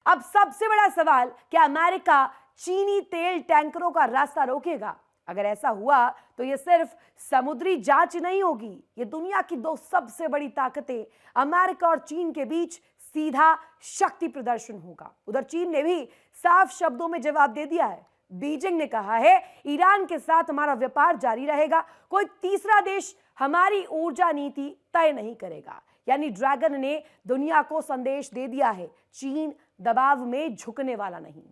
अब सबसे बड़ा सवाल, क्या अमेरिका चीनी तेल टैंकरों का रास्ता रोकेगा? अगर ऐसा हुआ तो यह सिर्फ समुद्री जांच नहीं होगी, यह दुनिया की दो सबसे बड़ी ताकतें अमेरिका और चीन के बीच सीधा शक्ति प्रदर्शन होगा। उधर चीन ने भी साफ शब्दों में जवाब दे दिया है। बीजिंग ने कहा है, ईरान के साथ हमारा व्यापार जारी रहेगा, कोई तीसरा देश हमारी ऊर्जा नीति तय नहीं करेगा। यानी ड्रैगन ने दुनिया को संदेश दे दिया है, चीन दबाव में झुकने वाला नहीं।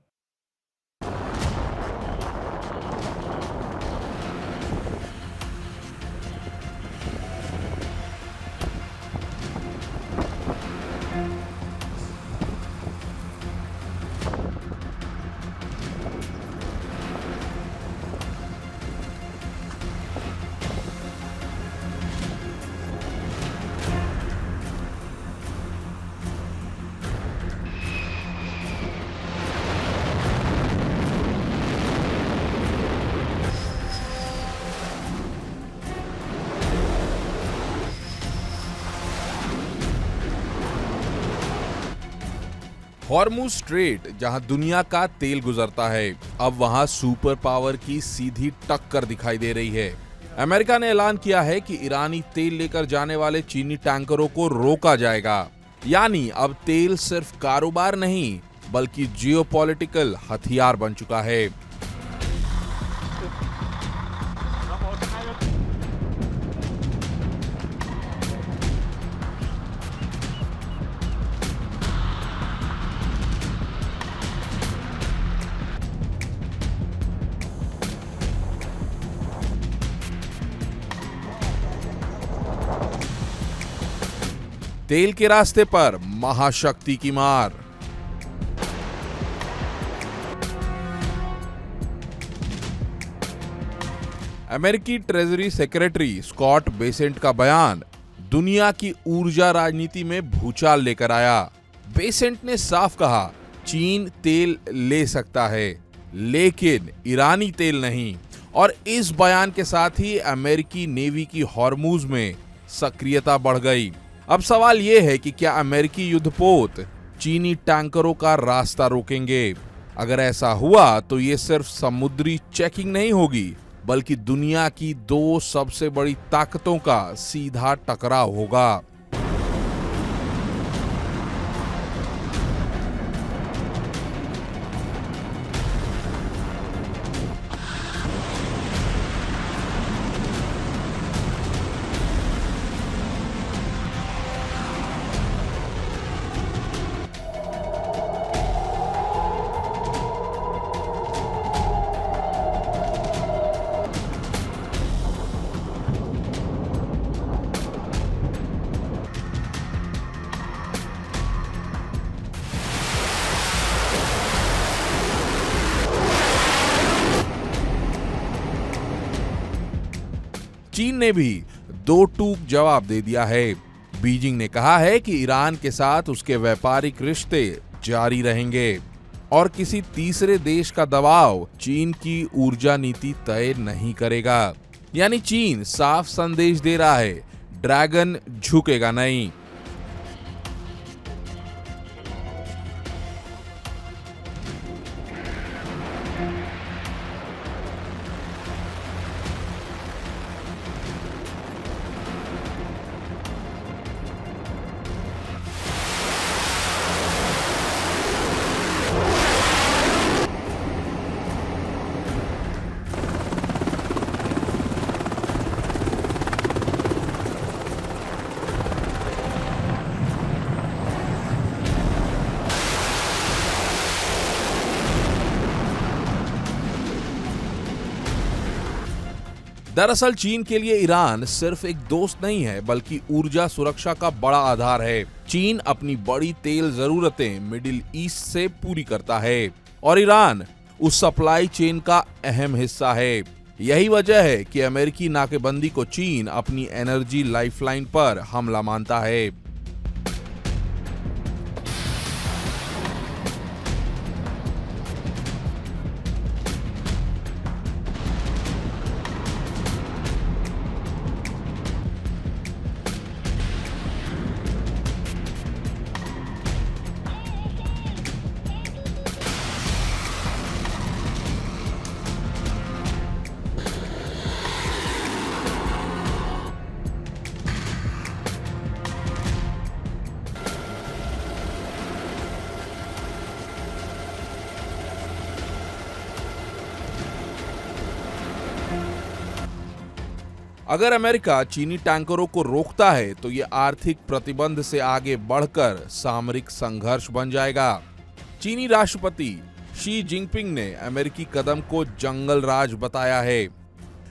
हॉर्मुज स्ट्रेट, जहां दुनिया का तेल गुजरता है, अब वहां सुपर पावर की सीधी टक्कर दिखाई दे रही है। अमेरिका ने ऐलान किया है कि ईरानी तेल लेकर जाने वाले चीनी टैंकरों को रोका जाएगा। यानी अब तेल सिर्फ कारोबार नहीं बल्कि जियोपॉलिटिकल हथियार बन चुका है। तेल के रास्ते पर महाशक्ति की मार। अमेरिकी ट्रेजरी सेक्रेटरी स्कॉट बेसेंट का बयान दुनिया की ऊर्जा राजनीति में भूचाल लेकर आया। बेसेंट ने साफ कहा, चीन तेल ले सकता है लेकिन ईरानी तेल नहीं। और इस बयान के साथ ही अमेरिकी नेवी की हॉर्मुज में सक्रियता बढ़ गई। अब सवाल यह है कि क्या अमेरिकी युद्धपोत चीनी टैंकरों का रास्ता रोकेंगे? अगर ऐसा हुआ तो ये सिर्फ समुद्री चेकिंग नहीं होगी बल्कि दुनिया की दो सबसे बड़ी ताकतों का सीधा टकराव होगा। चीन ने भी दो टूक जवाब दे दिया है। बीजिंग ने कहा है कि ईरान के साथ उसके व्यापारिक रिश्ते जारी रहेंगे और किसी तीसरे देश का दबाव चीन की ऊर्जा नीति तय नहीं करेगा। यानी चीन साफ संदेश दे रहा है, ड्रैगन झुकेगा नहीं। दरअसल चीन के लिए ईरान सिर्फ एक दोस्त नहीं है बल्कि ऊर्जा सुरक्षा का बड़ा आधार है। चीन अपनी बड़ी तेल जरूरतें मिडिल ईस्ट से पूरी करता है और ईरान उस सप्लाई चेन का अहम हिस्सा है। यही वजह है कि अमेरिकी नाकेबंदी को चीन अपनी एनर्जी लाइफलाइन पर हमला मानता है। अगर अमेरिका चीनी टैंकरों को रोकता है तो ये आर्थिक प्रतिबंध से आगे बढ़कर सामरिक संघर्ष बन जाएगा। चीनी राष्ट्रपति शी जिनपिंग ने अमेरिकी कदम को जंगल राज बताया है।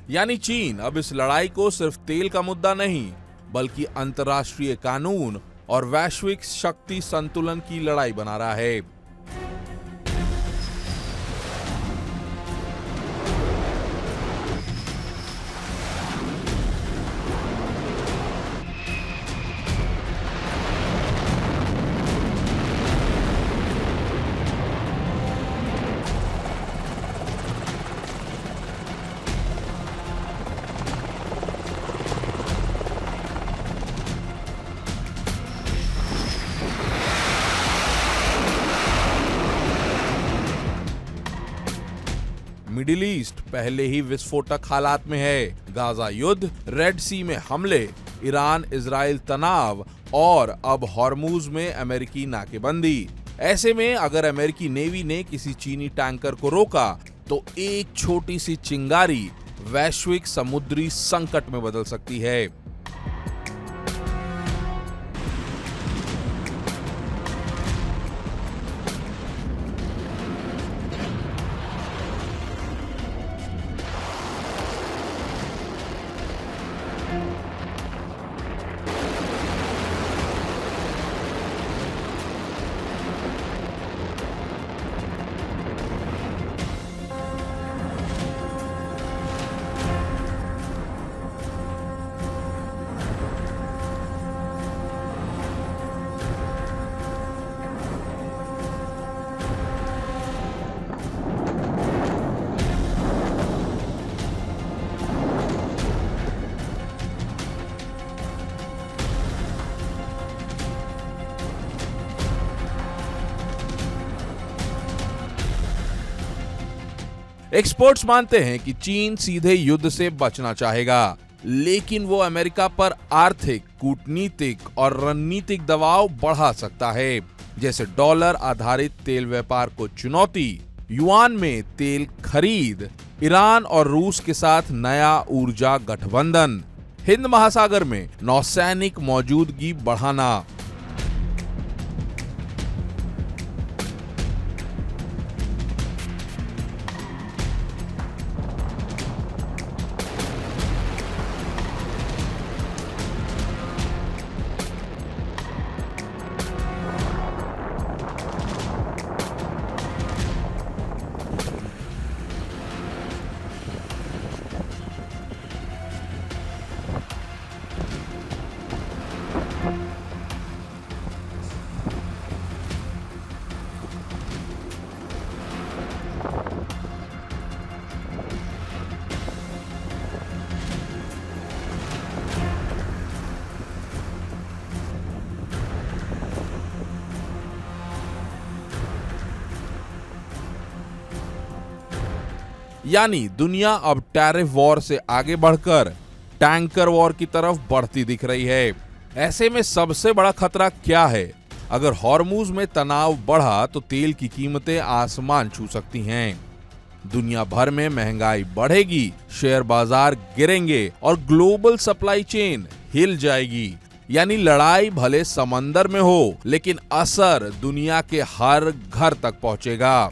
यानी चीन अब इस लड़ाई को सिर्फ तेल का मुद्दा नहीं, बल्कि अंतर्राष्ट्रीय कानून और वैश्विक शक्ति संतुलन की लड़ाई बना रहा है। मिडिल ईस्ट पहले ही विस्फोटक हालात में है। गाजा युद्ध, रेड सी में हमले, ईरान इजराइल तनाव और अब हॉर्मूज में अमेरिकी नाकेबंदी। ऐसे में अगर अमेरिकी नेवी ने किसी चीनी टैंकर को रोका तो एक छोटी सी चिंगारी वैश्विक समुद्री संकट में बदल सकती है। एक्सपर्ट्स मानते हैं कि चीन सीधे युद्ध से बचना चाहेगा, लेकिन वो अमेरिका पर आर्थिक, कूटनीतिक और रणनीतिक दबाव बढ़ा सकता है, जैसे डॉलर आधारित तेल व्यापार को चुनौती, युआन में तेल खरीद, ईरान और रूस के साथ नया ऊर्जा गठबंधन, हिंद महासागर में नौसैनिक मौजूदगी बढ़ाना। यानी दुनिया अब टैरिफ वॉर से आगे बढ़कर टैंकर वॉर की तरफ बढ़ती दिख रही है। ऐसे में सबसे बड़ा खतरा क्या है? अगर हॉर्मूज में तनाव बढ़ा तो तेल की कीमतें आसमान छू सकती हैं। दुनिया भर में महंगाई बढ़ेगी, शेयर बाजार गिरेंगे और ग्लोबल सप्लाई चेन हिल जाएगी। यानी लड़ाई भले समंदर में हो, लेकिन असर दुनिया के हर घर तक पहुंचेगा।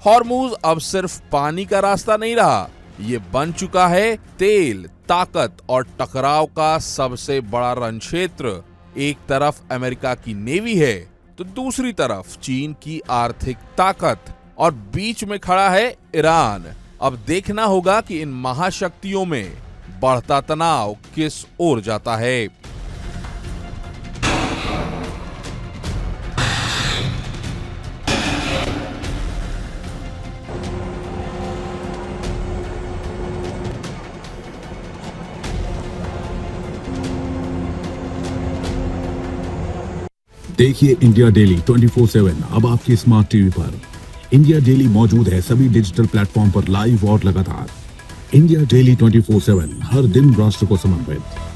हॉर्मूज अब सिर्फ पानी का रास्ता नहीं रहा, ये बन चुका है तेल, ताकत और टकराव का सबसे बड़ा रण क्षेत्र। एक तरफ अमेरिका की नेवी है तो दूसरी तरफ चीन की आर्थिक ताकत और बीच में खड़ा है ईरान। अब देखना होगा कि इन महाशक्तियों में बढ़ता तनाव किस ओर जाता है। देखिए इंडिया डेली 24/7 अब आपके स्मार्ट टीवी पर। इंडिया डेली मौजूद है सभी डिजिटल प्लेटफॉर्म पर लाइव और लगातार। इंडिया डेली 24/7 हर दिन राष्ट्र को समर्पित।